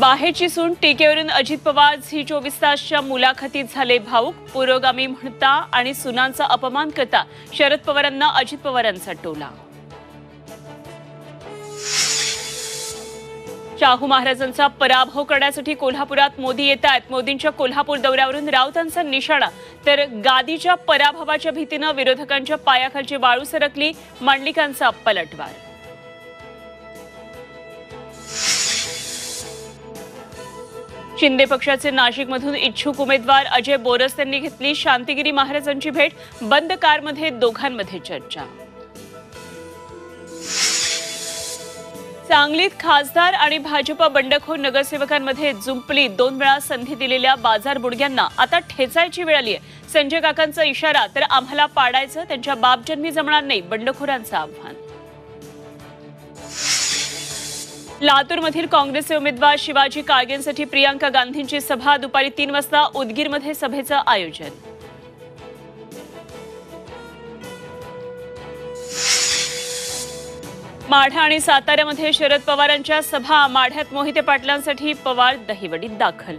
बाहेरची सून टीकेवरून अजित पवार झी 24 तासच्या मुलाखतीत झाले भाऊक. पुरोगामी म्हणता आणि सुनांचा अपमान करता शरद पवारांना अजित पवारांचा टोला. शाहू महाराजांचा पराभव करण्यासाठी कोल्हापुरात मोदी येत आहेत. मोदींच्या कोल्हापूर दौऱ्यावरून राऊतांचा निशाणा, तर गादीच्या पराभवाच्या भीतीनं विरोधकांच्या पायाखालची वाळू सरकली. मांडलिकांचा पलटवार. शिंदे पक्षाचे नाशिकमधून इच्छुक उमेदवार अजय बोरस यांनी घेतली शांतिगिरी महाराजांची भेट. बंद कारमध्ये दोघांमध्ये चर्चा. सांगलीत खासदार आणि भाजपा बंडखोर नगरसेवकांमध्ये जुंपली. 2 वेळा संधी दिलेल्या बाजार बुडग्यांना आता ठेचायची वेळ आली आहे. संजय काकांचा इशारा, तर आम्हाला पाडायचं त्यांच्या बापजन्मी जमणार नाही, बंडखोरांचं आव्हान. लातूरमधील काँग्रेसचे उमेदवार शिवाजी काळगेंसाठी प्रियांका गांधींची सभा. दुपारी 3 वाजता उदगीरमध्ये सभेचं आयोजन. माढा आणि साताऱ्यामध्ये शरद पवारांच्या सभा. माढ्यात मोहिते पाटलांसाठी पवार दहिवडीत दाखल.